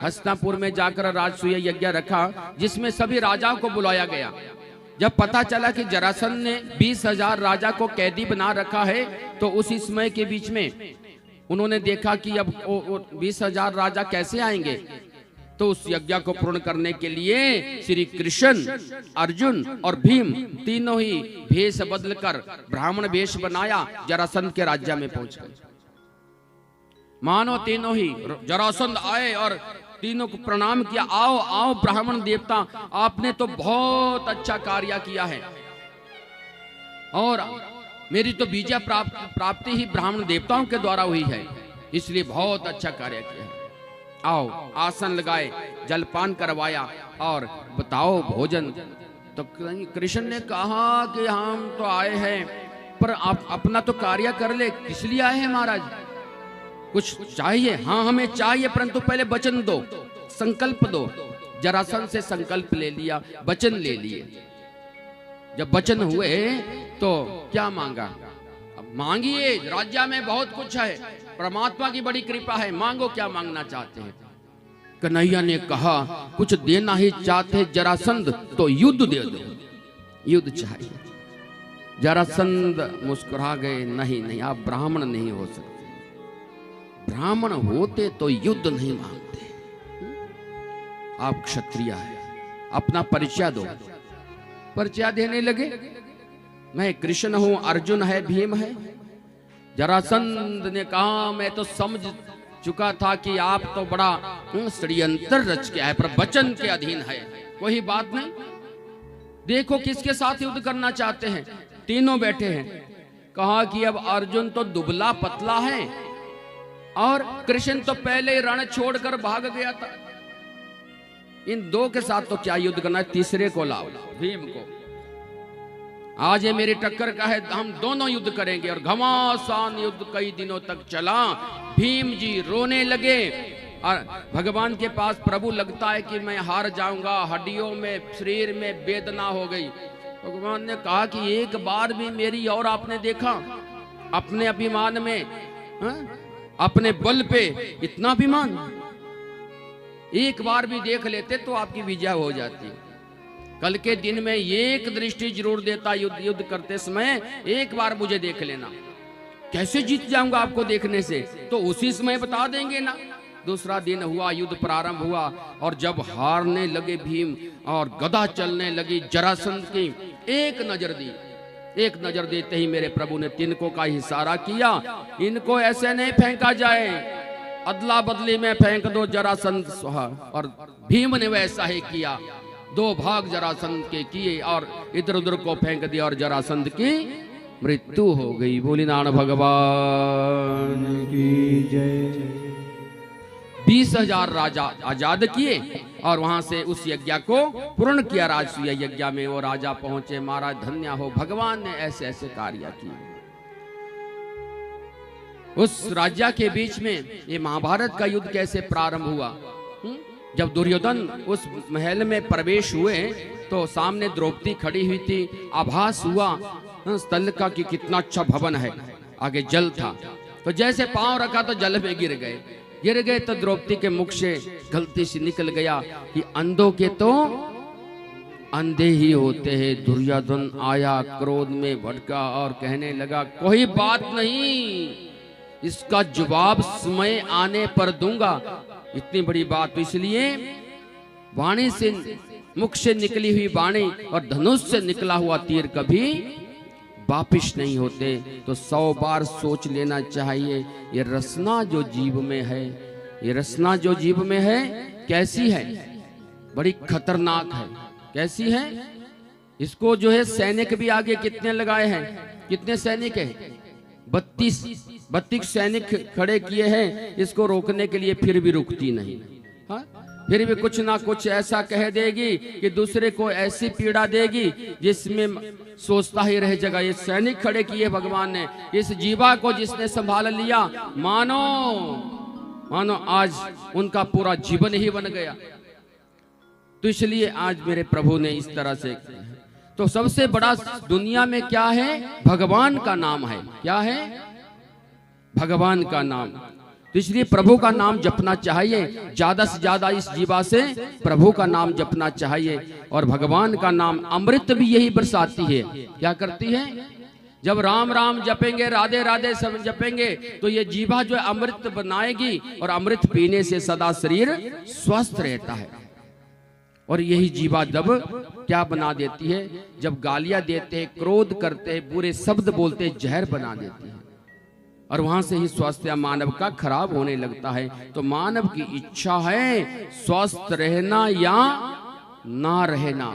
हस्तिनापुर में जाकर राजसूय यज्ञ रखा, जिसमें सभी राजाओं को बुलाया गया। जब पता चला कि जरासंध ने 20,000 राजा को कैदी बना रखा है, तो उसी समय के बीच में उन्होंने देखा कि अब 20,000 राजा कैसे आएंगे। तो उस यज्ञ को पूर्ण करने के लिए श्री कृष्ण, अर्जुन और भीम तीनों ही भेष बदलकर ब्राह्मण वेश बनाया, जरासंध के राज्य में पहुंच गए। मानो तीनों ही जरासंध आए और तीनों को प्रणाम किया। आओ आओ ब्राह्मण देवता, आपने तो बहुत अच्छा कार्य किया है और मेरी तो बीजा प्राप्ति ही ब्राह्मण देवताओं के द्वारा हुई है, इसलिए बहुत अच्छा कार्य किया है। आओ, आसन लगाए, जलपान करवाया और बताओ भोजन। तो कृष्ण ने कहा कि हम तो आए हैं, पर आप अपना तो कार्य कर ले, किस लिए आए हैं महाराज? कुछ चाहिए? हाँ हमें चाहिए, परंतु पहले वचन दो, संकल्प दो। जरासंध से संकल्प ले लिया, वचन ले लिए। जब वचन हुए तो क्या मांगा? अब मांगिए, राज्य में बहुत कुछ है, परमात्मा की बड़ी कृपा है, मांगो क्या मांगना चाहते हैं। कन्हैया ने कहा कुछ देना ही चाहते जरासंध तो युद्ध दे दो, युद्ध चाहिए। जरासंध मुस्कुरा गए, नहीं नहीं, आप ब्राह्मण नहीं हो सकते, ब्राह्मण होते तो युद्ध नहीं मांगते, आप क्षत्रिय हैं, अपना परिचय दो। परिचय देने लगे, मैं कृष्ण हूं, अर्जुन है, भीम है। जरासंध ने कहा मैं तो समझ चुका था कि आप तो बड़ा षड्यंत्र रच के है, पर वचन के अधीन है, कोई बात नहीं। देखो किसके साथ युद्ध करना चाहते हैं। तीनों बैठे हैं। कहा कि अब अर्जुन तो दुबला पतला है और कृष्ण तो पहले ही रण छोड़कर भाग गया था, इन दो के साथ तो क्या युद्ध करना है, तीसरे को लाओ, भीम को। आज ये मेरी टक्कर का है, हम दोनों युद्ध करेंगे। और घमासान युद्ध कई दिनों तक चला। भीम जी रोने लगे और भगवान के पास प्रभु लगता है कि मैं हार जाऊंगा, हड्डियों में, शरीर में वेदना हो गई। भगवान ने कहा कि एक बार भी मेरी और आपने देखा? अपने अभिमान में, अपने बल पे इतना अभिमान, एक बार भी देख लेते तो आपकी विजय हो जाती। कल के दिन में एक दृष्टि जरूर देता, युद्ध करते समय एक बार मुझे देख लेना। कैसे जीत जाऊंगा आपको देखने से? तो उसी समय बता देंगे ना। दूसरा दिन हुआ, युद्ध प्रारंभ हुआ और जब हारने लगे भीम और गदा चलने लगी जरासंध की, एक नजर दी। एक नजर देते ही मेरे प्रभु ने तिनकों का इशारा किया, इनको ऐसे नहीं फेंका जाए, अदला बदली में फेंक दो जरासंध स्वाहा। और भीम ने वैसा ही किया, दो भाग जरासंध के किए और इधर उधर को फेंक दिया और जरासंध की मृत्यु हो गई। बोली नारायण भगवान की जय। 20,000 राजा आजाद किए और वहां से उस यज्ञ को पूर्ण किया। राजसूय यज्ञ में वो राजा पहुंचे, महाराज धन्य हो, भगवान ने ऐसे ऐसे कार्य किए। उस राज्य के बीच में ये महाभारत का युद्ध कैसे प्रारंभ हुआ? जब दुर्योधन उस महल में प्रवेश हुए तो सामने द्रौपदी खड़ी हुई थी। आभास हुआ स्थल का कि कितना अच्छा भवन है, आगे जल था। तो जैसे पांव रखा तो जल में गिर गए तो द्रौपदी के मुख से गलती से निकल गया कि अंधों के तो अंधे ही होते हैं। दुर्योधन आया, क्रोध में भड़का और कहने लगा कोई बात नहीं, इसका जवाब समय आने पर दूंगा। इतनी बड़ी बात, तो इसलिए वाणी से, मुख से निकली हुई वाणी और धनुष से निकला हुआ तीर कभी वापिस नहीं होते। तो 100 बार सोच लेना चाहिए, ये रसना जो जीव में है, ये रसना जो जीव में है कैसी है? बड़ी खतरनाक है। कैसी है? इसको जो है सैनिक भी आगे कितने लगाए हैं, कितने सैनिक हैं? 32 सैनिक खड़े किए हैं इसको रोकने के लिए, फिर भी रुकती नहीं। हाँ? फिर भी कुछ ना कुछ ऐसा कह देगी कि दूसरे को ऐसी पीड़ा देगी जिसमें सोचता ही रह जाएगा। ये सैनिक खड़े किए भगवान ने, इस जीवा को जिसने संभाल लिया, मानो आज उनका पूरा जीवन ही बन गया। तो इसलिए आज मेरे प्रभु ने इस तरह से, तो सबसे बड़ा दुनिया में क्या है? भगवान का नाम है। क्या है? भगवान का नाम। तो इसलिए प्रभु का नाम जपना चाहिए, ज्यादा से ज्यादा इस जीवा से प्रभु का नाम जपना चाहिए। और भगवान का नाम अमृत भी यही बरसाती है। क्या करती है? जब राम राम जपेंगे, राधे राधे सब जपेंगे, तो ये जीवा जो है अमृत बनाएगी और अमृत पीने से सदा शरीर स्वस्थ रहता है। और यही जीवा जब क्या बना देती है, जब गालियां देते हैं, क्रोध करते हैं, बुरे शब्द बोलते हैं, जहर बना देती है और वहां से ही स्वास्थ्य मानव का खराब होने लगता है। तो मानव की इच्छा है स्वस्थ रहना या ना रहना।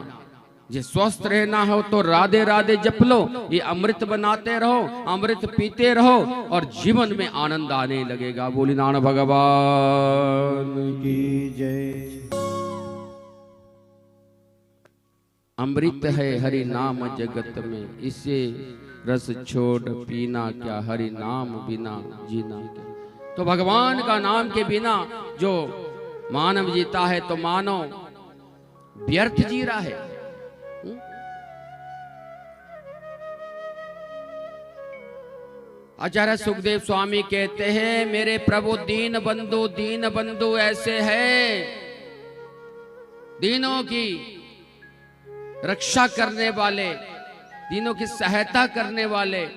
जे स्वस्थ रहना हो तो राधे राधे जप लो, ये अमृत बनाते रहो, अमृत पीते रहो और जीवन में आनंद आने लगेगा। बोली नारायण भगवान की जय। अमृत है हरि नाम जगत में, इसे रस छोड़ पीना क्या, हरि नाम बिना जीना क्या। तो भगवान का नाम के बिना जो मानव जीता है तो मानो व्यर्थ जी रहा है। आचार्य सुखदेव स्वामी कहते हैं, मेरे प्रभु दीन बंधु ऐसे है, दीनों की रक्षा करने वाले, दीनों की सहायता करने वाले,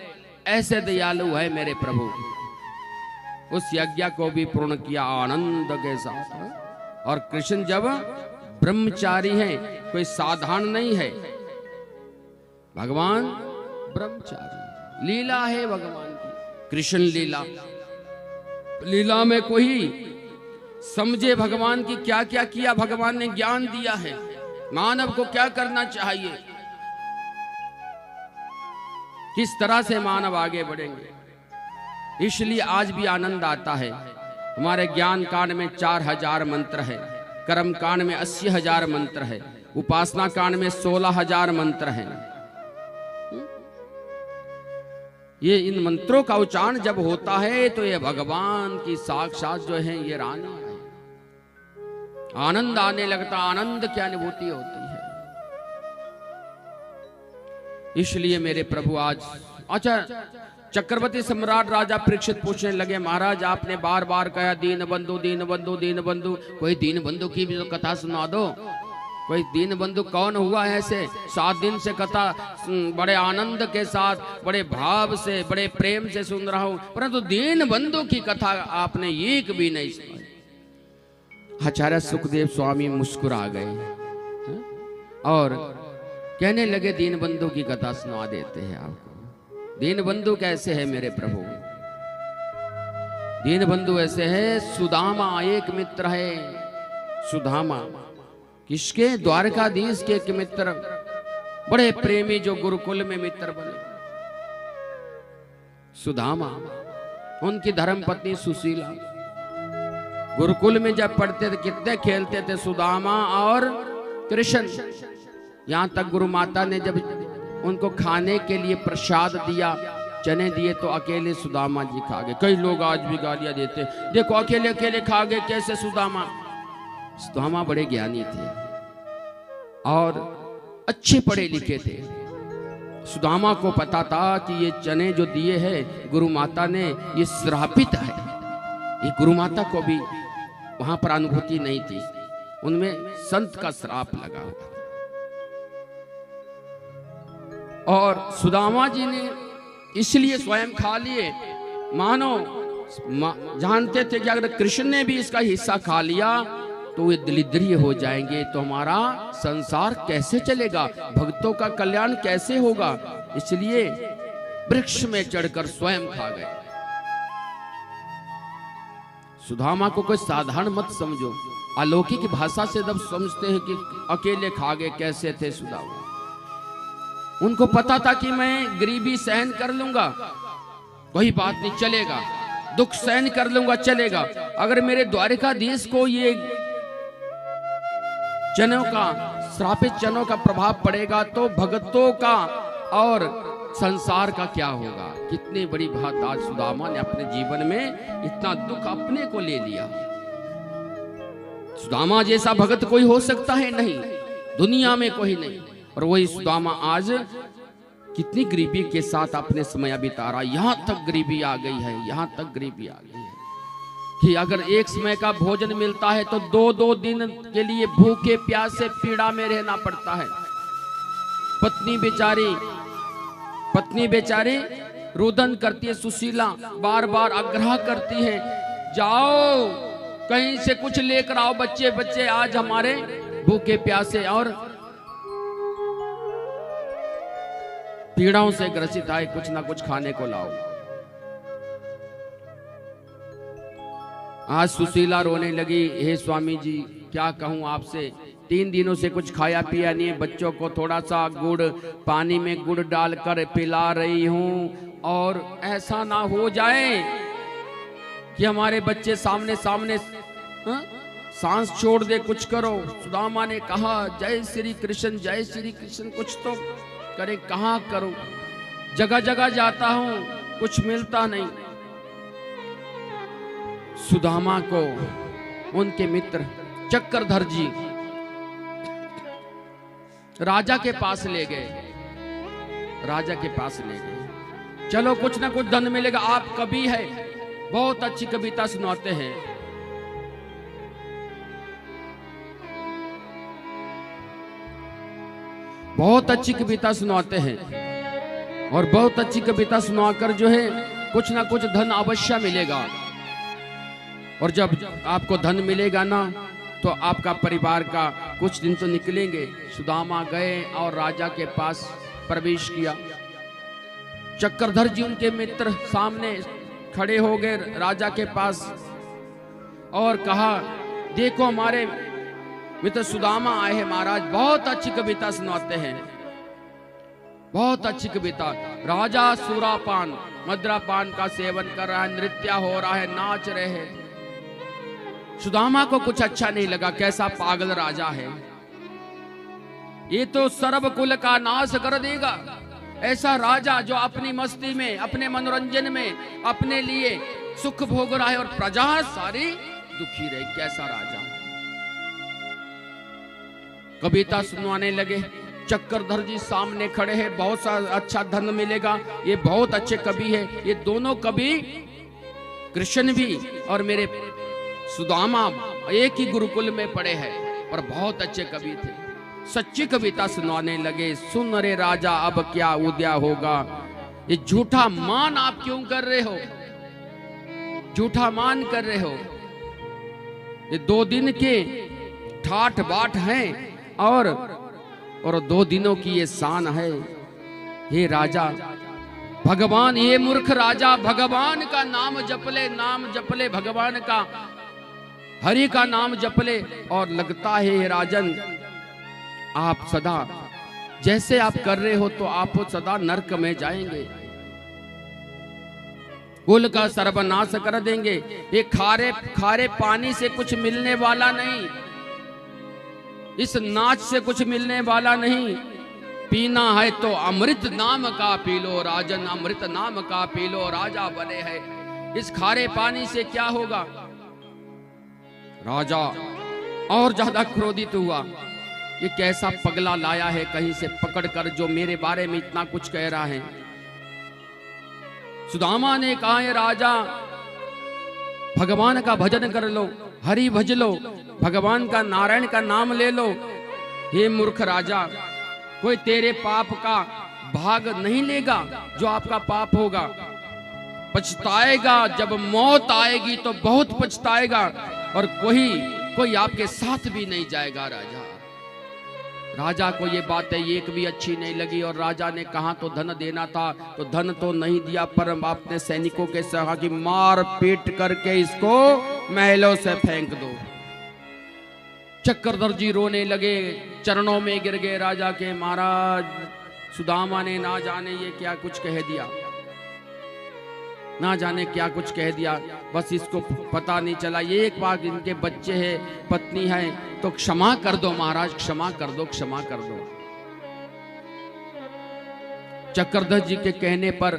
ऐसे दयालु है मेरे प्रभु। उस यज्ञ को भी पूर्ण किया आनंद के साथ। और कृष्ण जब ब्रह्मचारी है, कोई साधारण नहीं है, भगवान ब्रह्मचारी, लीला है भगवान की, कृष्ण लीला। लीला में कोई समझे भगवान की क्या क्या किया, भगवान ने ज्ञान दिया है मानव को क्या करना चाहिए, किस तरह से मानव आगे बढ़ेंगे। इसलिए आज भी आनंद आता है। हमारे ज्ञान कांड में 4000 मंत्र है, कर्म कांड में 80,000 मंत्र है, उपासना कांड में 16,000 मंत्र है। ये इन मंत्रों का उच्चारण जब होता है तो ये भगवान की साक्षात जो है ये रानी है। आनंद आने लगता, आनंद की अनुभूति होती है। इसलिए मेरे प्रभु आज, अच्छा, चक्रवर्ती सम्राट राजा परीक्षित पूछने लगे, महाराज आपने बार बार कहा दीन बंधु दीन बंधु दीन बंधु, कोई दीन बंधु की भी तो कथा सुना दो। कोई दीन बंधु कौन हुआ है ऐसे? 7 दिन से कथा बड़े आनंद के साथ, बड़े भाव से, बड़े प्रेम से सुन रहा हूं, परंतु दीन बंधु की कथा आपने एक भी नहीं सुनाई। आचार्य सुखदेव स्वामी मुस्कुरा गए और कहने लगे, दीन बंधु की कथा सुना देते हैं आपको। दीन बंधु कैसे है मेरे प्रभु? दीन बंधु ऐसे है, सुदामा एक मित्र है। सुदामा किसके? द्वारकाधीश के एक मित्र, बड़े प्रेमी जो गुरुकुल में मित्र बने। सुदामा, उनकी धर्मपत्नी सुशीला। गुरुकुल में जब पढ़ते थे कितने खेलते थे सुदामा और कृष्ण। यहां तक गुरु माता ने जब उनको खाने के लिए प्रसाद दिया, चने दिए, तो अकेले सुदामा जी खा गए। कई लोग आज भी गालियां देते, देखो अकेले अकेले खा गए कैसे सुदामा। सुदामा बड़े ज्ञानी थे और अच्छे पढ़े लिखे थे। सुदामा को पता था कि ये चने जो दिए हैं गुरु माता ने, ये श्रापित है। ये गुरु माता को भी वहां पर अनुभूति नहीं थी, उनमें संत का श्राप लगा हुआ। और सुदामा जी ने इसलिए स्वयं खा लिए, मानो जानते थे कि अगर कृष्ण ने भी इसका हिस्सा खा लिया तो वे दरिद्र हो जाएंगे, तो हमारा संसार कैसे चलेगा, भक्तों का कल्याण कैसे होगा। इसलिए वृक्ष में चढ़कर स्वयं खा गए। सुदामा को कोई साधारण मत समझो, अलौकिक भाषा से जब समझते हैं कि अकेले खा गए कैसे थे सुदामा। उनको पता था कि मैं गरीबी सहन कर लूंगा, कोई बात नहीं, चलेगा, दुख सहन कर लूंगा, चलेगा। अगर मेरे द्वारकाधीश को ये चनों का, श्रापित चनों का प्रभाव पड़ेगा तो भक्तों का और संसार का क्या होगा। कितनी बड़ी बात आज सुदामा ने अपने जीवन में इतना दुख अपने को ले लिया। सुदामा जैसा भगत कोई हो सकता है? नहीं, दुनिया में कोई नहीं। और वही सुदामा आज कितनी गरीबी के साथ अपने समय बिता रहा। यहां तक गरीबी आ गई है, यहां तक गरीबी आ गई है। कि अगर एक समय का भोजन मिलता है तो 2-2 दिन के लिए भूखे प्यासे पीड़ा में रहना पड़ता है। पत्नी बेचारी रुदन करती है, सुशीला बार बार आग्रह करती है, जाओ कहीं से कुछ लेकर आओ, बच्चे आज हमारे भूखे प्यासे और पीड़ाओं से ग्रसित आए, कुछ ना कुछ खाने को लाओ। आज सुशीला रोने लगी, हे स्वामी जी क्या कहूं आपसे, 3 दिनों से कुछ खाया पिया नहीं है, बच्चों को थोड़ा सा गुड़, पानी में गुड़ डालकर पिला रही हूं, और ऐसा ना हो जाए कि हमारे बच्चे सामने सांस छोड़ दे, कुछ करो। सुदामा ने कहा, जय श्री कृष्ण जय श्री कृष्ण, कुछ तो करे, कहाँ करूं, जगह जगह जाता हूं, कुछ मिलता नहीं। सुदामा को उनके मित्र चक्रधर जी राजा के पास ले गए, चलो कुछ ना कुछ धन मिलेगा, आप कवि है, बहुत अच्छी कविता सुनाते हैं। बहुत अच्छी कविता सुनाते हैं और बहुत अच्छी कविता सुनाकर जो है कुछ ना कुछ धन अवश्य मिलेगा, और जब आपको धन मिलेगा ना तो आपका परिवार का कुछ दिन तो निकलेंगे। सुदामा गए और राजा के पास प्रवेश किया। चक्रधर जी उनके मित्र सामने खड़े हो गए राजा के पास और कहा, देखो हमारे मित्र सुदामा आए हैं महाराज, बहुत अच्छी कविता सुनाते हैं, बहुत अच्छी कविता। राजा सुरापान मद्रापान का सेवन कर रहा है, नृत्य हो रहा है, नाच रहे हैं। सुदामा को कुछ अच्छा नहीं लगा, कैसा पागल राजा है, ये तो सर्व कुल का नाश कर देगा। ऐसा राजा जो अपनी मस्ती में, अपने मनोरंजन में, अपने लिए सुख भोग रहा है और प्रजा सारी दुखी रहे, कैसा राजा। कविता सुनवाने लगे। चक्रधर जी सामने खड़े हैं, बहुत सा अच्छा धन मिलेगा, ये बहुत अच्छे कवि है। ये दोनों कवि कृष्ण भी और मेरे सुदामा एक ही गुरुकुल में पढ़े हैं और बहुत अच्छे कवि थे। सच्ची कविता सुनाने लगे। सुन रे राजा अब क्या उद्या होगा, ये झूठा मान आप क्यों कर रहे हो, झूठा मान कर रहे हो, ये 2 दिन के ठाठ बाट हैं और 2 दिनों की ये शान है। हे राजा, भगवान, ये मूर्ख राजा भगवान का नाम जपले, भगवान का, हरि का नाम जपले, और लगता है हे राजन आप सदा जैसे आप कर रहे हो तो आप सदा नरक में जाएंगे, कुल का सर्वनाश कर देंगे। ये खारे पानी से कुछ मिलने वाला नहीं, इस नाच से कुछ मिलने वाला नहीं, पीना है तो अमृत नाम का पी लो राजन, अमृत नाम का पी लो, राजा बने हैं। इस खारे पानी से क्या होगा। राजा और ज्यादा क्रोधित हुआ, ये कैसा पगला लाया है कहीं से पकड़कर जो मेरे बारे में इतना कुछ कह रहा है। सुदामा ने कहा, ये राजा भगवान का भजन कर लो, हरि भज लो, भगवान का, नारायण का नाम ले लो। हे मूर्ख राजा, कोई तेरे पाप का भाग नहीं लेगा, जो आपका पाप होगा पछताएगा, जब मौत आएगी तो बहुत पछताएगा, और कोई आपके साथ भी नहीं जाएगा। राजा को ये बातें एक भी अच्छी नहीं लगी, और राजा ने कहा तो धन देना था तो धन तो नहीं दिया, पर आपने सैनिकों के कहा कि मार पीट करके इसको महलों से फेंक दो। चक्रधर जी रोने लगे, चरणों में गिर गए राजा के। महाराज, सुदामा ने ना जाने ये क्या कुछ कह दिया, ना जाने क्या कुछ कह दिया, बस इसको पता नहीं चला। ये एक बार इनके बच्चे हैं, पत्नी है, तो क्षमा कर दो महाराज, क्षमा कर दो, क्षमा कर दो। चक्रधर जी के कहने पर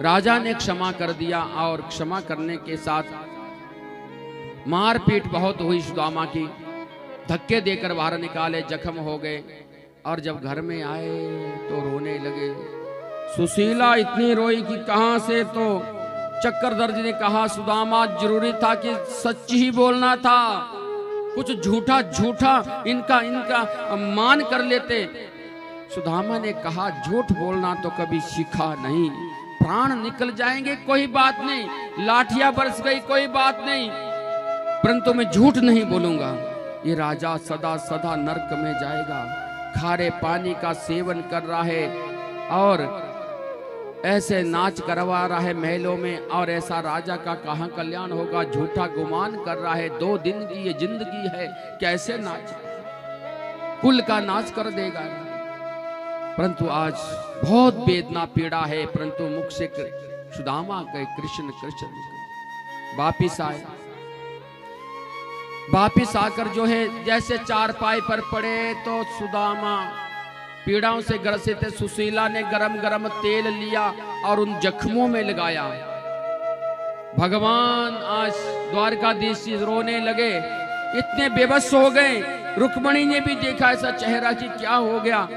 राजा ने क्षमा कर दिया, और क्षमा करने के साथ मारपीट बहुत हुई सुदामा की, धक्के देकर बाहर निकाले, जख्म हो गए, और जब घर में आए तो रोने लगे। सुशीला इतनी रोई कि कहां से तो चक्रधर जी ने कहा सुदामा जरूरी था कि सच ही बोलना था, कुछ झूठा झूठा इनका मान कर लेते। सुदामा ने कहा झूठ बोलना तो कभी सीखा नहीं, प्राण निकल जाएंगे कोई बात नहीं, लाठियां बरस गई कोई बात नहीं, परंतु मैं झूठ नहीं बोलूंगा। ये राजा सदा सदा नरक में जाएगा, खारे पानी का सेवन कर रहा है और ऐसे नाच करवा रहा है महलों में, और ऐसा राजा का कहां कल्याण होगा। झूठा गुमान कर रहा है, 2 दिन की ये जिंदगी है, कैसे नाच, कुल का नाच कर देगा। परंतु आज बहुत वेदना पीड़ा है, परंतु मुख से सुदामा गए कृष्ण कृष्ण। वापिस आकर जो है जैसे चारपाई पर पड़े तो सुदामा पीड़ाओं से ग्रसित थे। सुशीला ने गरम गरम तेल लिया और उन जख्मों में लगाया। भगवान आज द्वारकाधीश रोने लगे, इतने बेबस हो गए। रुक्मणी ने भी देखा ऐसा चेहरा कि क्या हो गया।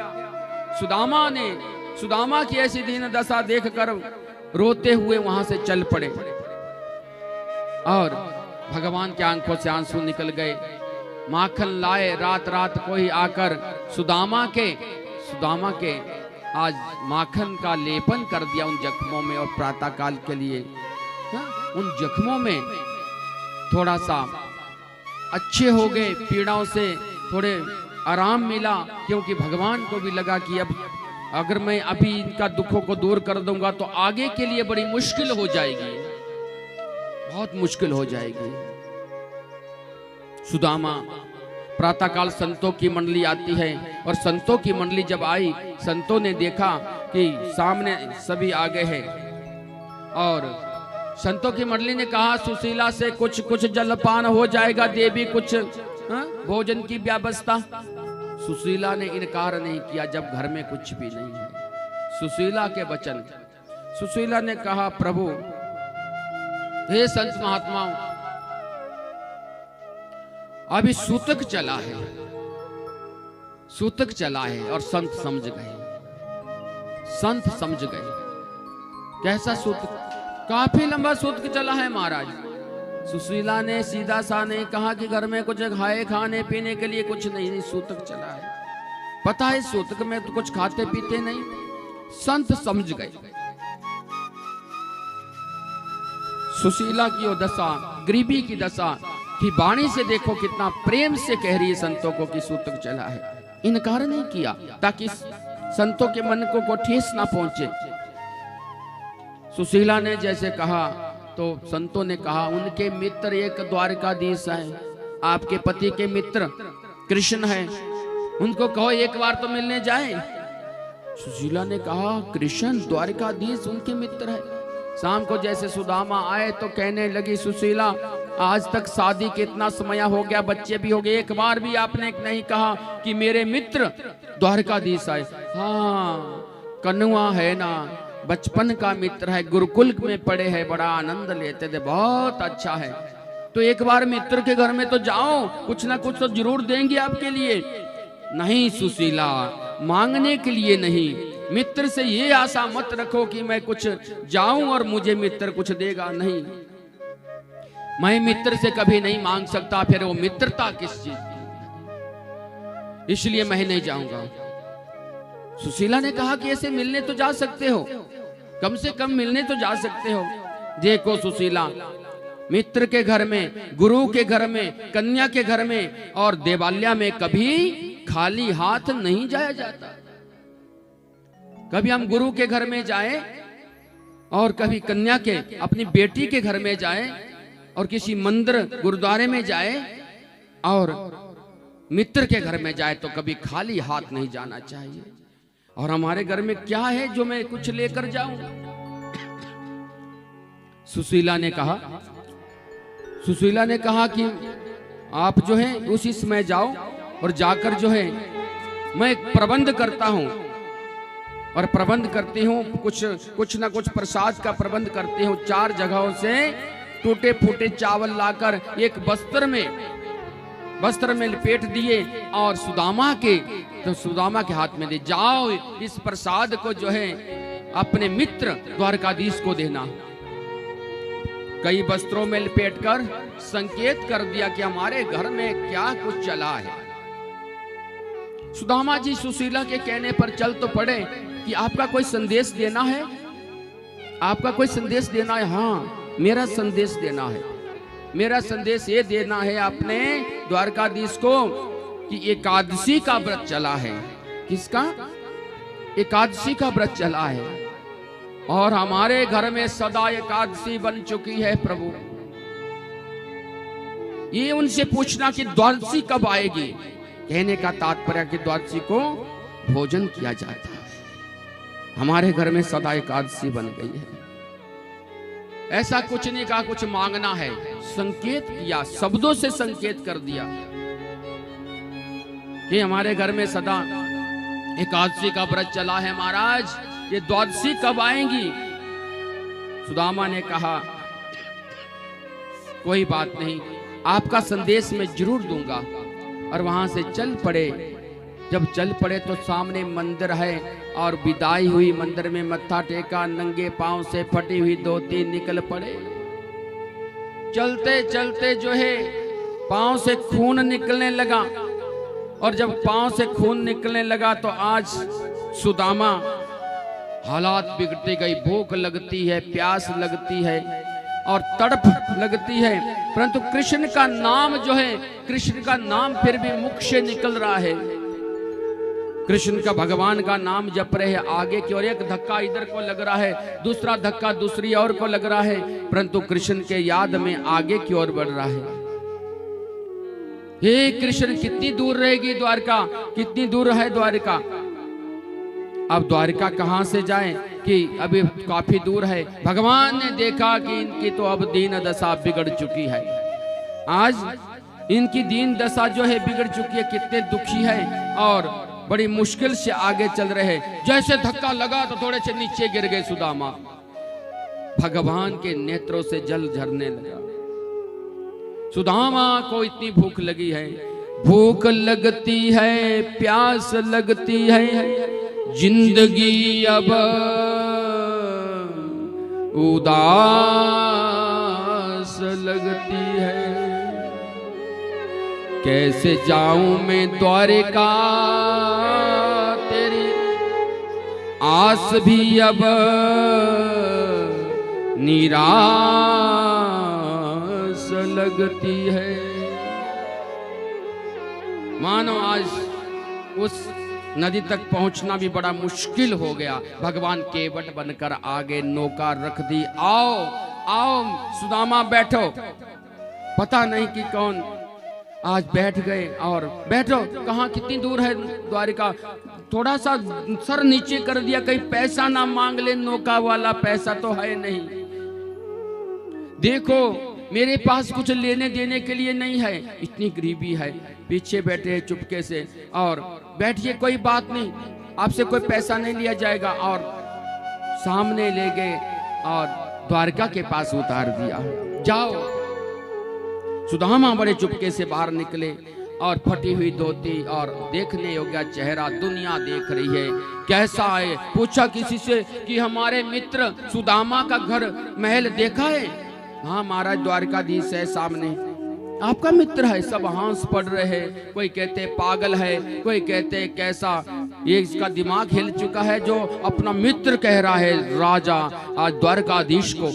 सुदामा की ऐसी दीन दशा देखकर रोते हुए वहां से चल पड़े और भगवान के आंखों से आंसू निकल गए। माखन लाए, रात रात को ही आकर सुदामा के आज माखन का लेपन कर दिया उन जख्मों में, और प्रातः काल के लिए उन जख्मों में थोड़ा सा अच्छे हो गए, पीड़ाओं से थोड़े आराम मिला, क्योंकि भगवान को भी लगा कि अब अगर मैं अभी इनका दुखों को दूर कर दूंगा तो आगे के लिए बड़ी मुश्किल हो जाएगी, बहुत मुश्किल हो जाएगी। सुदामा प्रातःकाल संतों की मंडली आती है, और संतों की मंडली जब आई, संतों ने देखा कि सामने सभी आ गए हैं, और संतों की मंडली ने कहा सुशीला से कुछ जलपान हो जाएगा, देवी कुछ भोजन की व्यवस्था। सुशीला ने इनकार नहीं किया, जब घर में कुछ भी नहीं है। सुशीला के वचन, सुशीला ने कहा प्रभु हे संत महात्माओं, अभी सूतक चला है और संत समझ गए। कैसा सूतक? काफी लंबा सूतक चला है महाराज। सुशीला ने सीधा सा नहीं कहा कि घर में कुछ खाए, खाने पीने के लिए कुछ नहीं, सूतक चला है। पता है सूतक में तो कुछ खाते पीते नहीं। संत समझ गए। सुशीला की वो दशा, गरीबी की दशा कि वाणी से देखो कितना प्रेम से कह रही है संतों को कि सूतक चला है। इनकार नहीं किया ताकि संतों के मन को ठेस ना पहुंचे। सुशीला ने जैसे कहा तो संतों ने कहा उनके मित्र एक द्वारकाधीश है, आपके पति के मित्र कृष्ण है, उनको कहो एक बार तो मिलने जाए। सुशीला ने कहा कृष्ण द्वारकाधीश उनके मित्र है। शाम को जैसे सुदामा आए तो कहने लगी सुशीला आज तक शादी के इतना समय हो गया, बच्चे भी हो गए, एक बार भी आपने नहीं कहा कि मेरे मित्र द्वारकाधीश आए। हाँ कन्हुआ है ना, बचपन का मित्र है, गुरुकुल में पढ़े हैं, बड़ा आनंद लेते थे, बहुत अच्छा है। तो एक बार मित्र के घर में तो जाओ, कुछ ना कुछ तो जरूर देंगे आपके लिए। नहीं सुशीला, मांगने के लिए नहीं, मित्र से ये आशा मत रखो कि मैं कुछ जाऊं और मुझे मित्र कुछ देगा। नहीं, मैं मित्र से कभी नहीं मांग सकता, फिर वो मित्रता किस चीज की, इसलिए मैं नहीं जाऊंगा। सुशीला ने कहा कि ऐसे मिलने तो जा सकते हो, कम से कम मिलने तो जा सकते हो। देखो सुशीला, मित्र के घर में, गुरु के घर में, कन्या के घर में और देवालय में कभी खाली हाथ नहीं जाया जाता। कभी हम गुरु के घर में जाएं और कभी कन्या के अपनी बेटी के घर में जाएं और किसी मंदिर गुरुद्वारे में जाए और मित्र के घर में जाए तो कभी खाली हाथ नहीं जाना चाहिए। और हमारे घर में क्या है जो मैं कुछ लेकर जाऊं? सुशीला ने कहा कि आप जो है उसी समय जाओ और जाकर जो है मैं प्रबंध करता हूं और प्रबंध करती हूं, कुछ ना कुछ प्रसाद का प्रबंध करती हूं। 4 जगहों से टूटे फूटे चावल लाकर एक वस्त्र में लपेट दिए और सुदामा के हाथ में दे, जाओ इस प्रसाद को जो है अपने मित्र द्वारकाधीश को देना। कई वस्त्रों में लपेटकर संकेत कर दिया कि हमारे घर में क्या कुछ चला है। सुदामा जी सुशीला के कहने पर चल तो पड़े कि आपका कोई संदेश देना है, आपका कोई संदेश देना है। हाँ, मेरा संदेश देना है। मेरा संदेश ये देना है अपने द्वारकाधीश को कि एकादशी का व्रत चला है। किसका? एकादशी का व्रत चला है और हमारे घर में सदा एकादशी बन चुकी है प्रभु। ये उनसे पूछना कि द्वादशी कब आएगी। कहने का तात्पर्य कि द्वादशी को भोजन किया जाता है। हमारे घर में सदा एकादशी बन गई है। ऐसा कुछ नहीं कहा कुछ मांगना है, संकेत किया, शब्दों से संकेत कर दिया कि हमारे घर में सदा एकादशी का व्रत चला है महाराज, ये द्वादशी कब आएंगी। सुदामा ने कहा कोई बात नहीं, आपका संदेश मैं जरूर दूंगा। और वहां से चल पड़े। जब चल पड़े तो सामने मंदिर है और विदाई हुई। मंदिर में मत्था टेका, नंगे पांव से फटी हुई धोती निकल पड़े। चलते चलते जो है पांव से खून निकलने लगा और जब पांव से खून निकलने लगा तो आज सुदामा हालात बिगड़ती गई। भूख लगती है, प्यास लगती है और तड़प लगती है, परंतु कृष्ण का नाम जो है, कृष्ण का नाम फिर भी मुख से निकल रहा है। कृष्ण का, भगवान का नाम जप रहे हैं आगे की ओर। एक धक्का इधर को लग रहा है, दूसरा धक्का दूसरी ओर को लग रहा है, परंतु कृष्ण के याद में आगे की ओर बढ़ रहा है। हे कृष्ण, कितनी दूर रहेगी द्वारका, कितनी दूर है द्वारका। अब द्वारका कहां से जाएं कि अभी काफी दूर है। भगवान ने देखा कि इनकी तो अब दीन दशा बिगड़ चुकी है। आज इनकी दीन दशा जो है बिगड़ चुकी है, कितने दुखी है और बड़ी मुश्किल से आगे चल रहे हैं। जैसे धक्का लगा तो थोड़े से नीचे गिर गए सुदामा। भगवान के नेत्रों से जल झरने लगा। सुदामा को इतनी भूख लगी है, भूख लगती है, प्यास लगती है, जिंदगी अब उदास लगती है। कैसे जाऊं मैं द्वारिका, तेरी आस भी अब निराश लगती है। मानो आज उस नदी तक पहुंचना भी बड़ा मुश्किल हो गया। भगवान केवट बनकर आगे नौका रख दी। आओ आओ सुदामा बैठो। पता नहीं कि कौन आज बैठ गए और बैठो। कहाँ, कितनी दूर है द्वारिका। थोड़ा सा सर नीचे कर दिया, कहीं पैसा ना मांग ले नौका वाला, पैसा तो है नहीं। देखो मेरे पास कुछ लेने देने के लिए नहीं है, इतनी गरीबी है। पीछे बैठे हैं चुपके से और बैठिए, कोई बात नहीं, आपसे कोई पैसा नहीं लिया जाएगा। और सामने ले गए और द्वारका के पास उतार दिया। जाओ। सुदामा बड़े चुपके से बाहर निकले और फटी हुई धोती और देखने योग्य चेहरा, दुनिया देख रही है। कैसा है? पूछा किसी से कि हमारे मित्र सुदामा का घर महल देखा है? हाँ महाराज, द्वारकाधीश है सामने। आपका मित्र है? सब हंस पड़ रहे हैं। कोई कहते पागल है, कोई कहते कैसा, ये इसका दिमाग हिल चुका है जो अपना मित्र कह रहा है राजा आज द्वारकाधीश को।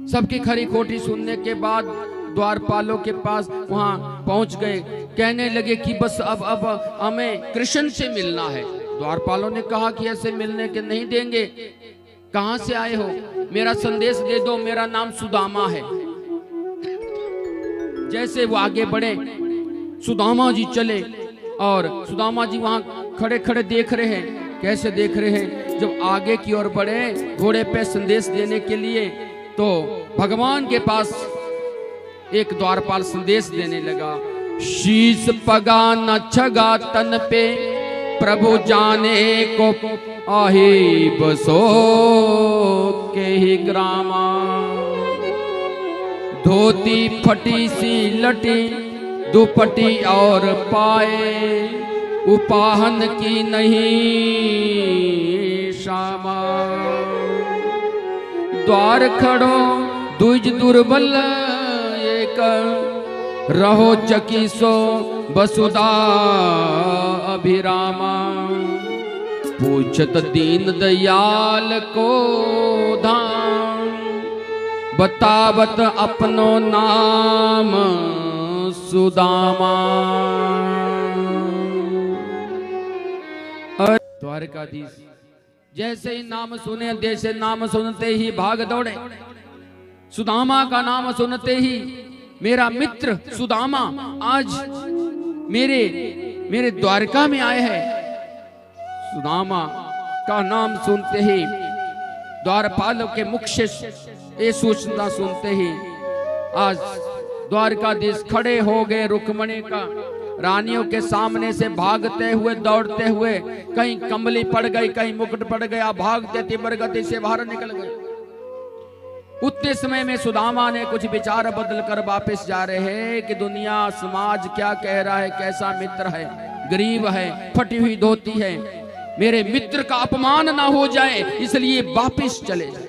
सबकी खरी खोटी सुनने के बाद द्वारपालों के पास वहां पहुंच गए। कहने लगे कि बस अब हमें कृष्ण से मिलना है। द्वारपालों ने कहा कि ऐसे मिलने के नहीं देंगे। कहां से आए हो? मेरा संदेश दे दो, मेरा नाम सुदामा है। जैसे वो आगे बढ़े, सुदामा जी चले और सुदामा जी वहां खड़े खड़े देख रहे हैं। कैसे देख रहे हैं? जब आगे की ओर बढ़े घोड़े पे संदेश देने के लिए, तो भगवान के पास एक द्वारपाल संदेश देने लगा। शीश पगा न छगा तन पे, प्रभु जाने को आही बसो के ही ग्रामा। धोती फटी सी लटी, दुपटी और पाए, उपाहन की नहीं शामा। द्वार खड़ो दुज दुर्बल एक रहो चकी सो वसुदा अभिरामा। पूछत दीन दयाल को धाम बतावत अपनो नाम सुदामा। द्वारकाधीश जैसे ही नाम सुने, जैसे नाम सुनते ही भाग दौड़े। सुदामा का नाम सुनते ही मेरा मित्र सुदामा आज मेरे द्वारका में आए हैं। सुदामा का नाम सुनते ही द्वारपाल के मुख से ये सूचना सुनते ही आज द्वारकाधीश खड़े हो गए। रुक्मणी का रानियों के सामने से भागते हुए दौड़ते हुए, कहीं कमली पड़ गई, कहीं मुकुट पड़ गया, भागते तीव्र गति से बाहर निकल गए। उतने समय में सुदामा ने कुछ विचार बदल कर वापस जा रहे हैं कि दुनिया समाज क्या कह रहा है, कैसा मित्र है, गरीब है, फटी हुई धोती है, मेरे मित्र का अपमान ना हो जाए इसलिए वापस चले जाए।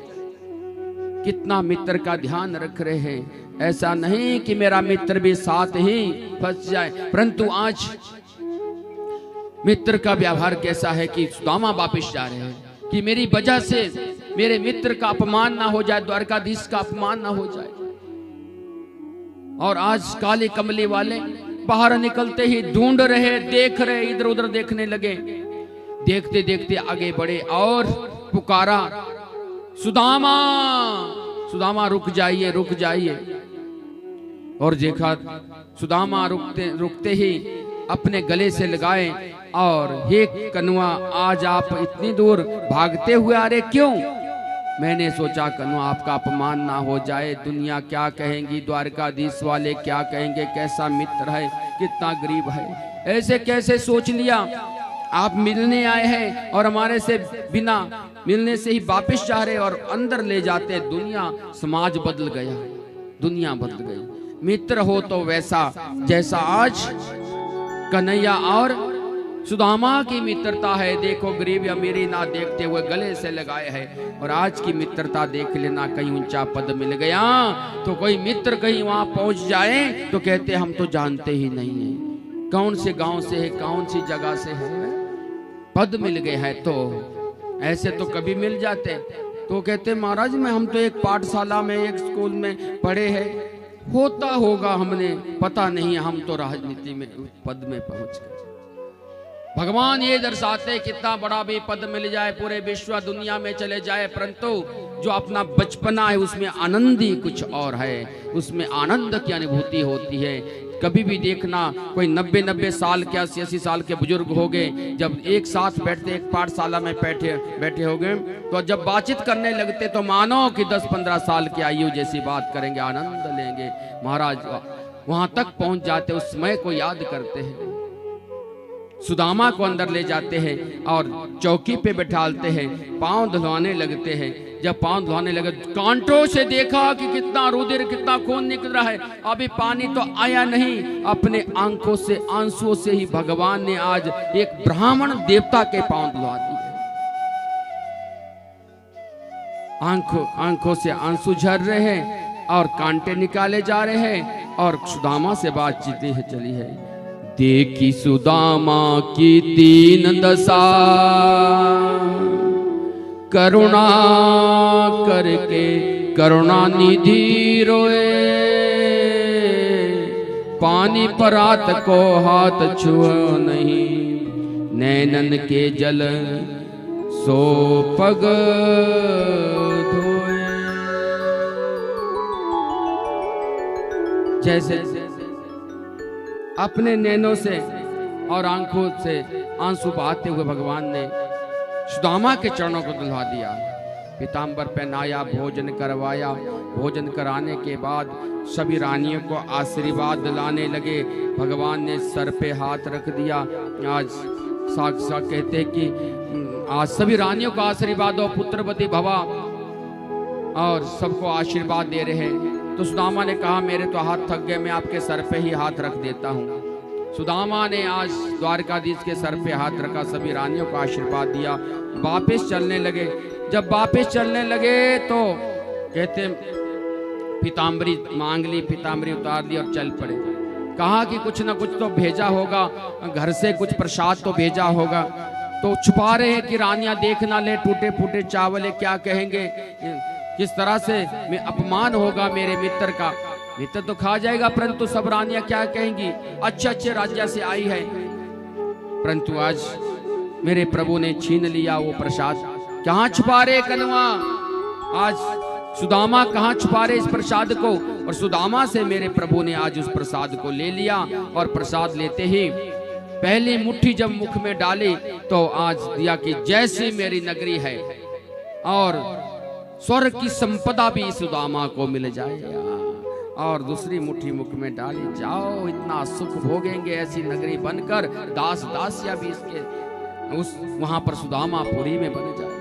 कितना मित्र का ध्यान रख रहे हैं। ऐसा नहीं कि मेरा मित्र भी साथ ही फंस जाए, परंतु आज मित्र का व्यवहार कैसा है कि सुदामा वापस जा रहे हैं कि मेरी वजह से मेरे मित्र का अपमान ना हो जाए, द्वारकाधीश का अपमान ना हो जाए। और आज काली कमली वाले बाहर निकलते ही ढूंढ रहे, देख रहे, इधर उधर देखने लगे। देखते देखते आगे बढ़े और पुकारा, सुदामा सुदामा रुक जाइए, रुक जाइए। और देखा सुदामा रुकते ही अपने गले से लगाए और हे कनुआ, आज आप इतनी दूर भागते हुए आ रहे क्यों? मैंने सोचा कनुआ आपका अपमान ना हो जाए, दुनिया क्या कहेंगी, द्वारकाधीश वाले क्या कहेंगे, कैसा मित्र है, कितना गरीब है। ऐसे कैसे सोच लिया? आप मिलने आए हैं और हमारे से बिना मिलने से ही वापस जा रहे और अंदर ले जाते। दुनिया समाज बदल गया, दुनिया बदल गई। मित्र हो तो वैसा जैसा आज कन्हैया और सुदामा की मित्रता है। देखो गरीब अमीरी ना देखते हुए गले से लगाए है। और आज की मित्रता देख लेना, कहीं ऊंचा पद मिल गया तो कोई मित्र कहीं वहां पहुंच जाए तो कहते हम तो जानते ही नहीं है कौन से गांव से है, कौन सी जगह से है। पद मिल गए है तो ऐसे तो कभी मिल जाते तो कहते महाराज में हम तो एक पाठशाला में, एक स्कूल में पढ़े हैं, होता होगा, हमने पता नहीं, हम तो राजनीति में पद में पहुंच गए। भगवान ये दर्शाते कितना बड़ा भी पद मिल जाए, पूरे विश्व दुनिया में चले जाए, परंतु जो अपना बचपना है उसमें आनंद ही कुछ और है, उसमें आनंद की अनुभूति होती है। कभी भी देखना कोई 90-90 साल के 80-80 साल के बुजुर्ग हो गए, जब एक साथ बैठते, एक पाठशाला में बैठे हो गए तो जब बातचीत करने लगते तो मानो कि 10-15 साल की आयु जैसी बात करेंगे, आनंद लेंगे। महाराज वहां तक पहुंच जाते, उस समय को याद करते हैं। सुदामा को अंदर ले जाते हैं और चौकी पे बैठालते हैं, पांव धुलवाने लगते हैं। जब पांव धुलवाने लगे कांटों से देखा कि कितना रुधिर, कितना खून निकल रहा है, अभी पानी तो आया नहीं। अपने आंखों से, आंसुओं से ही भगवान ने आज एक ब्राह्मण देवता के पांव धुलवा दिए। आंखों से आंसू झर रहे हैं और कांटे निकाले जा रहे हैं और सुदामा से बातचीत चली है। देखी सुदामा की दीन दशा, करुणा करके करुणा निधि रोए, पानी परात को हाथ छुआ नहीं, नैनन के जल सो पग धोए। जैसे अपने नैनों से और आंखों से आंसू बहाते हुए भगवान ने सुदामा के चरणों को धुलवा दिया, पीतांबर पहनाया, भोजन करवाया। भोजन कराने के बाद सभी रानियों को आशीर्वाद दिलाने लगे। भगवान ने सर पे हाथ रख दिया। आज साक्षात कहते कि आज सभी रानियों को आशीर्वाद दो, पुत्रवती भवा, और सबको आशीर्वाद दे रहे हैं। तो सुदामा ने कहा मेरे तो हाथ थक गए, मैं आपके सर पे ही हाथ रख देता हूँ। सुदामा ने आज द्वारकाधीश के सर पे हाथ रखा, सभी रानियों को आशीर्वाद दिया, वापस चलने लगे। जब वापस चलने लगे तो कहते पीताम्बरी मांग ली, पीताम्बरी उतार ली और चल पड़े। कहा कि कुछ ना कुछ तो भेजा होगा, घर से कुछ प्रसाद तो भेजा होगा। तो छुपा रहे हैं कि रानियां देख ना ले, टूटे फूटे चावल है, क्या कहेंगे, किस तरह से मैं अपमान होगा मेरे मित्र का। मित्र तो खा जाएगा, परंतु सब रानियां क्या कहेंगी, अच्छे अच्छे राज्य से आई है। परंतु आज मेरे प्रभु ने छीन लिया वो प्रसाद। कहाँ छुपा रहे कन्वा, आज सुदामा कहाँ छुपा रहे इस प्रसाद को। और सुदामा से मेरे प्रभु ने आज उस प्रसाद को ले लिया। और प्रसाद लेते ही पहली मुट्ठी जब मुख में डाली तो आज दिया कि जैसी मेरी नगरी है और स्वर्ग की संपदा भी सुदामा को मिल जाएगा। और दूसरी मुट्ठी मुख में डाली, जाओ इतना सुख भोगेंगे ऐसी नगरी बनकर, दास दासिया भी इसके उस वहां पर सुदामापुरी में बन जाए।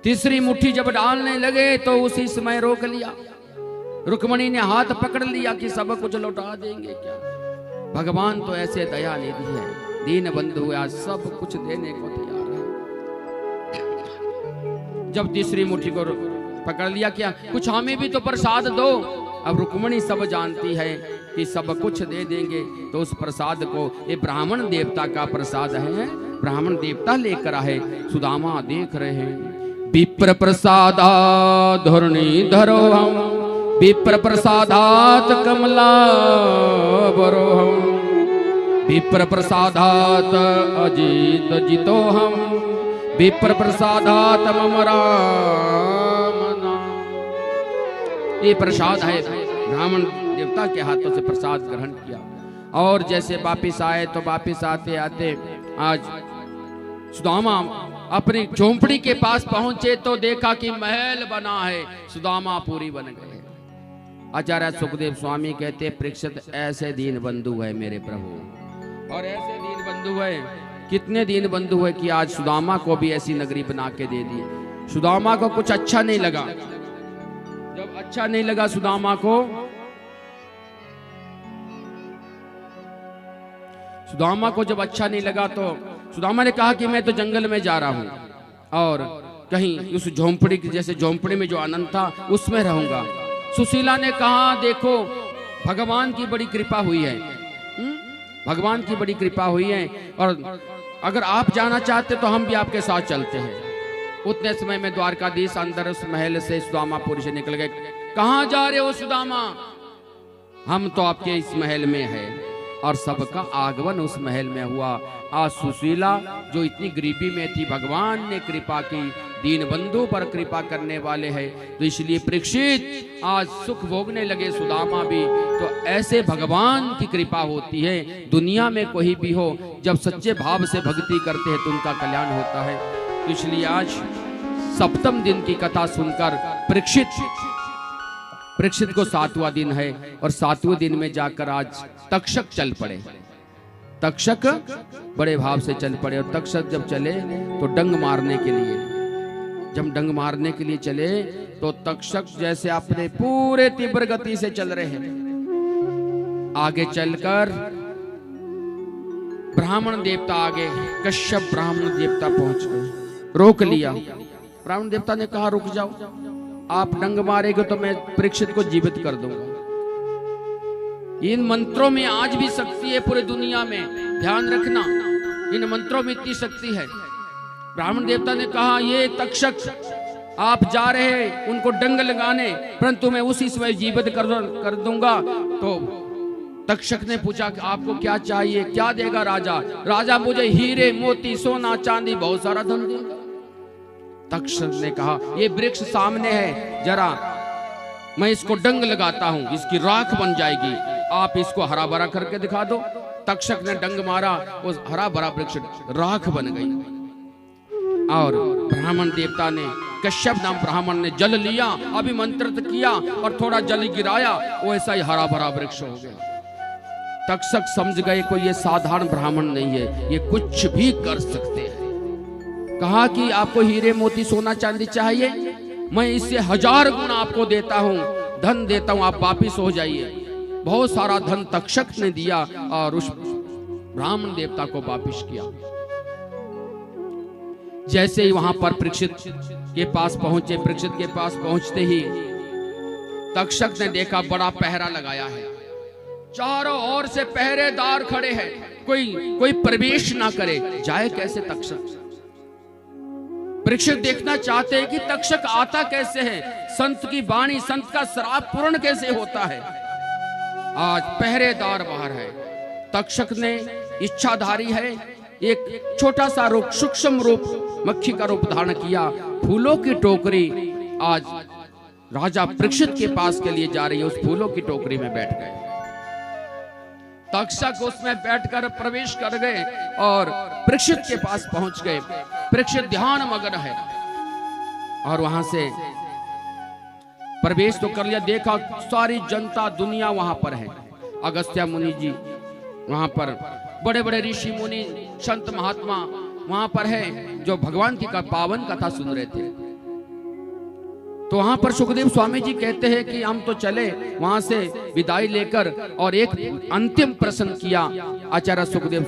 तीसरी मुट्ठी जब डालने लगे तो उसी समय रोक लिया। रुक्मणी ने हाथ पकड़ लिया कि सब कुछ लौटा देंगे क्या। भगवान तो ऐसे दया निधि है, दीन बंधु आज सब कुछ देने को तैयार है। जब तीसरी मुट्ठी को पकड़ लिया, क्या कुछ हमें भी तो प्रसाद दो। अब रुक्मणी सब जानती है कि सब कुछ दे देंगे, तो उस प्रसाद को, ये ब्राह्मण देवता का प्रसाद है, ब्राह्मण देवता लेकर आए। सुदामा देख रहे हैं, विप्र प्रसादा धरणी धरो हम, विप्र प्रसादात कमला बरो हम, विप्र प्रसादात अजित जितो हम, विप्र प्रसादात मम राम नाम। ये प्रसाद है, ब्राह्मण देवता के हाथों से प्रसाद ग्रहण किया। और जैसे वापिस आए तो वापिस आते आते आज सुदामा अपनी झोंपड़ी के पास पहुंचे तो देखा कि महल बना है, सुदामापुरी बन गए। आचार्य सुखदेव स्वामी कहते, परीक्षित ऐसे दीन बंधु है मेरे प्रभु, और ऐसे दीन बंधु है, कितने दीन बंधु है कि आज सुदामा को भी ऐसी नगरी बना के दे दी। सुदामा को कुछ अच्छा नहीं लगा। जब अच्छा नहीं लगा सुदामा को, जब अच्छा नहीं लगा तो सुदामा ने कहा कि मैं तो जंगल में जा रहा हूं और कहीं उस झोंपड़ी की, जैसे झोंपड़ी में जो आनंद था उसमें रहूंगा। सुशीला ने कहा, देखो भगवान की बड़ी कृपा हुई है, भगवान की बड़ी कृपा हुई है, और अगर आप जाना चाहते तो हम भी आपके साथ चलते हैं। उतने समय में द्वारकाधीश अंदर उस महल से सुदामापुरी से निकल गए। कहाँ जा रहे हो सुदामा? हम तो आपके इस महल में है। और सबका आगमन उस महल में हुआ। आज सुशीला जो इतनी गरीबी में थी, भगवान ने कृपा की, दीन बंधु पर कृपा करने वाले हैं, तो इसलिए परीक्षित आज सुख भोगने लगे, सुदामा भी। तो ऐसे भगवान की कृपा होती है, दुनिया में कोई भी हो, जब सच्चे भाव से भक्ति करते हैं तो उनका कल्याण होता है। तो इसलिए आज सप्तम दिन की कथा सुनकर परीक्षित को 7वां दिन है, और 7वें दिन में जाकर आज तक्षक चल पड़े। तक्षक बड़े भाव से चल पड़े, और तक्षक जब चले तो डंग मारने के लिए, जब डंग मारने के लिए चले तो तक्षक जैसे अपने पूरे तीव्र गति से चल रहे हैं। आगे चलकर ब्राह्मण देवता आगे, कश्यप ब्राह्मण देवता पहुंच गए, रोक लिया। ब्राह्मण देवता ने कहा, रुक जाओ, आप डंग मारेंगे तो मैं परीक्षित को जीवित कर दूंगा। इन मंत्रों में आज भी शक्ति है पूरी दुनिया में, ध्यान रखना, इन मंत्रों में इतनी शक्ति है। ब्राह्मण देवता ने कहा, ये तक्षक आप जा रहे हैं उनको डंग लगाने, परंतु मैं उसी समय जीवित कर दूंगा। तो तक्षक ने पूछा कि आपको क्या चाहिए, क्या देगा राजा? राजा मुझे हीरे मोती सोना चांदी बहुत सारा धन देगा। तक्षक ने कहा, ये वृक्ष सामने है, जरा मैं इसको डंग लगाता हूं, इसकी राख बन जाएगी, आप इसको हरा भरा करके दिखा दो। तक्षक ने डंग मारा, उस हरा भरा वृक्ष राख बन गई। और ब्राह्मण देवता ने, कश्यप नाम ब्राह्मण ने जल लिया, अभिमंत्रित किया और थोड़ा जल गिराया, वैसा ही हरा भरा वृक्ष हो गया। तक्षक समझ गए कोई ये साधारण ब्राह्मण नहीं है, ये कुछ भी कर सकते हैं। कहा कि आपको हीरे मोती सोना चांदी चाहिए, मैं इससे 1000 गुना आपको देता हूं, धन देता हूं, आप वापिस हो जाइए। बहुत सारा धन तक्षक ने दिया और उस ब्राह्मण देवता को वापिस किया। जैसे ही वहां पर परीक्षित के पास पहुंचे, परीक्षित के पास पहुंचते ही तक्षक ने देखा बड़ा पहरा लगाया है, चारों ओर से पहरेदार खड़े हैं, कोई प्रवेश ना करे, जाए कैसे तक्षक। परीक्षित देखना चाहते हैं कि तक्षक आता कैसे है, संत की वाणी, संत का श्राप पूर्ण कैसे होता है। आज पहरेदार बाहर है। तक्षक ने इच्छाधारी है, एक छोटा सा रूप, सूक्ष्म रूप, मक्खी का रूप धारण किया, फूलों की टोकरी आज राजा परीक्षित के पास के लिए जा रही है, उस फूलों की टोकरी में बैठ गए। तक्षक उसमें बैठकर प्रवेश कर गए और परीक्षित के पास पहुंच गए। परीक्षित ध्यान मग्न है और वहां से प्रवेश तो कर लिया, देखा सारी जनता दुनिया वहां पर है। अगस्त्य मुनि जी वहां पर, बड़े बड़े ऋषि मुनि संत महात्मा वहां पर है, जो भगवान की पावन कथा सुन रहे थे। तो वहां पर सुखदेव स्वामी जी कहते हैं कि हम तो चले वहां से विदाई लेकर, और एक अंतिम प्रश्न किया आचार्य सुखदेव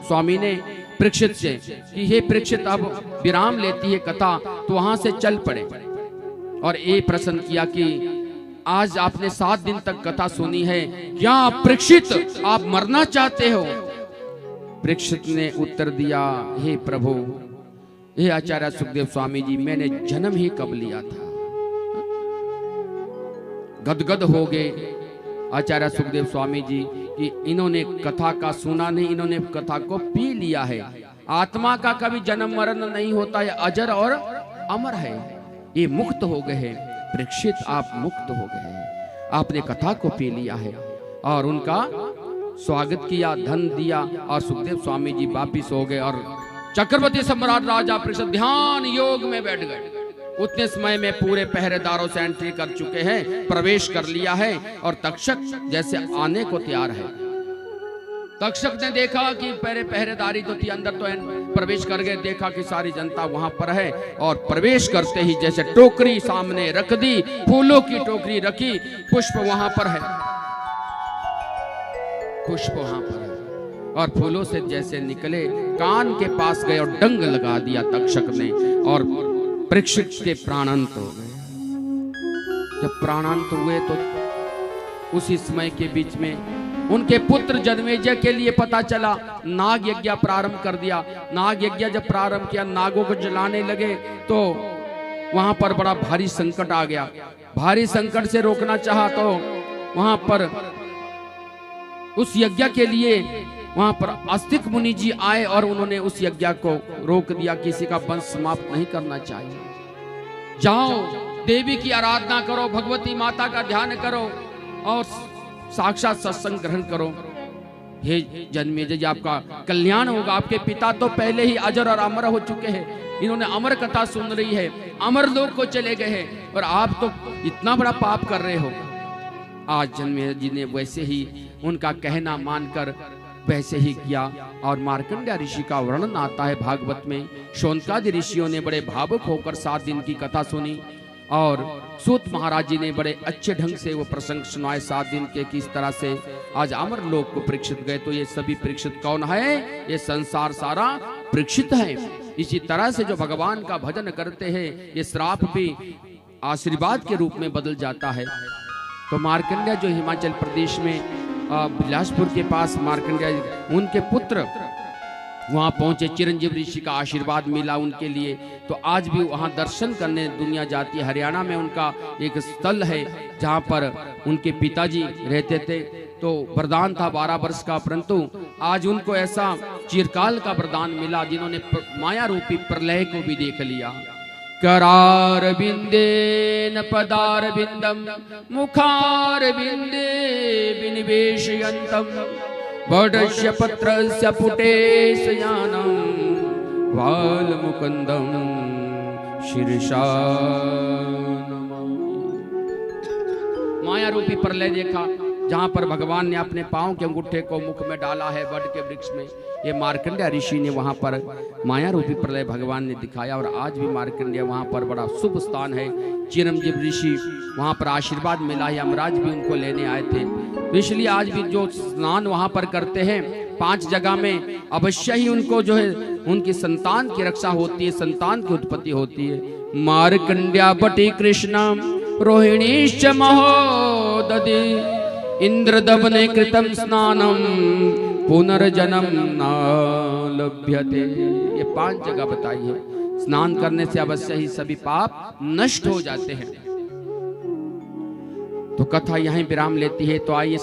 स्वामी ने परीक्षित से कि हे परीक्षित, अब विराम लेती है कथा, तो वहां से चल पड़े। और ये प्रश्न किया कि आज आपने 7 दिन तक कथा सुनी है, क्या परीक्षित आप मरना चाहते हो? परीक्षित ने उत्तर दिया, हे प्रभु, हे आचार्य सुखदेव स्वामी जी, मैंने जन्म ही कब लिया था। गदगद हो गए आचार्य सुखदेव स्वामी जी कि इन्होंने कथा का सुना नहीं, इन्होंने कथा को पी लिया है। आत्मा का कभी जन्म मरण नहीं होता है, अजर और अमर है, ये मुक्त हो गए हैं। परीक्षित आप मुक्त हो गए हैं, आपने कथा को पी लिया है। और उनका स्वागत किया, धन दिया, और सुखदेव स्वामी जी वापिस हो गए और चक्रवर्ती सम्राट राजा परीक्षित ध्यान योग में बैठ गए। उतने समय में पूरे पहरेदारों से एंट्री कर चुके हैं, प्रवेश कर लिया है और तक्षक जैसे आने को तैयार है। तक्षक ने देखा कि पहरेदारी तो थी, अंदर तो प्रवेश कर गए, देखा कि सारी जनता वहां पर है, और प्रवेश करते ही जैसे टोकरी सामने रख दी, फूलों की टोकरी रखी, पुष्प वहां पर है, पुष्प वहां पर है, और फूलों से जैसे निकले कान के पास गए और डंग लगा दिया तक्षक ने, और परीक्षित के प्राणांत हो गए। जब प्राणांत हुए तो उसी समय के बीच में उनके पुत्र जन्मेजय के लिए पता चला, नाग यज्ञ प्रारंभ कर दिया। नाग यज्ञ जब प्रारंभ किया, नागों को जलाने लगे, तो वहां पर बड़ा भारी संकट आ गया। भारी संकट से रोकना चाहा तो वहां पर उस यज्ञ के लिए वहां पर अस्तिक मुनि जी आए और उन्होंने उस यज्ञ को रोक दिया, किसी का वंश समाप्त नहीं करना चाहिए। जाओ देवी की आराधना करो, भगवती माता का ध्यान करो और साक्षात सत्संग ग्रहण करो। हे जन्मेजय, आपका कल्याण होगा। आपके पिता तो पहले ही अजर और अमर हो चुके हैं, इन्होंने अमर कथा सुन रही है, अमर लोक को चले गए हैं, और आप तो इतना बड़ा पाप कर रहे हो। आज जन्मेजय जी ने वैसे ही उनका कहना मानकर वैसे ही किया। और मार्कंडेय ऋषि का वर्णन आता है भागवत में, शौनकादि ऋषियों ने बड़े भावुक होकर 7 दिन की कथा सुनी, और सूत महाराज जी ने बड़े अच्छे ढंग से वो प्रसंग सुनाए 7 दिन के, किस तरह से आज अमर लोक को परीक्षित गए। तो ये सभी परीक्षित कौन है? ये संसार सारा परीक्षित है। इसी तरह से जो भगवान का भजन करते हैं, ये श्राप भी आशीर्वाद के रूप में बदल जाता है। तो मार्कंडेय जो हिमाचल प्रदेश में बिलासपुर के पास मार्कंडेय, उनके पुत्र वहां पहुंचे, चिरंजीव ऋषि का आशीर्वाद मिला उनके लिए। तो आज भी वहां दर्शन करने दुनिया जाती है। हरियाणा में उनका एक स्थल है जहां पर उनके पिताजी रहते थे। तो वरदान था 12 वर्ष का, परंतु आज उनको ऐसा चिरकाल का वरदान मिला जिन्होंने माया रूपी प्रलय को भी देख लिया। करार बिंदेन पदार बिंदम मुखार बिंदे विनिवेशयन्तम वडस्य पत्रस्य पुटेशयानं वालमुकुन्दं शीर्षा। माया रूपी प्रलय देखा जहां पर भगवान ने अपने पांव के अंगूठे को मुख में डाला है वट के वृक्ष में। ये मार्कंडेय ऋषि ने वहां पर माया रूपी प्रलय भगवान ने दिखाया, और आज भी मार्कंडेय वहां पर बड़ा शुभ स्थान है। चिरंजीव ऋषि वहां पर आशीर्वाद मिला है, यमराज भी उनको लेने आए थे। तो इसलिए आज भी जो स्नान वहां पर करते हैं 5 जगह में, अवश्य ही उनको जो है उनकी संतान की रक्षा होती है, संतान की उत्पत्ति होती है। मार्कंडेय बटी कृष्ण रोहिणीश्च महोदधि इंद्रदमने कृतं स्नानम पुनर्जन्म न लभ्यते। ये 5 जगह बताई है। स्नान करने से अवश्य ही सभी पाप नष्ट हो जाते हैं। तो कथा यहीं विराम लेती है। तो आइए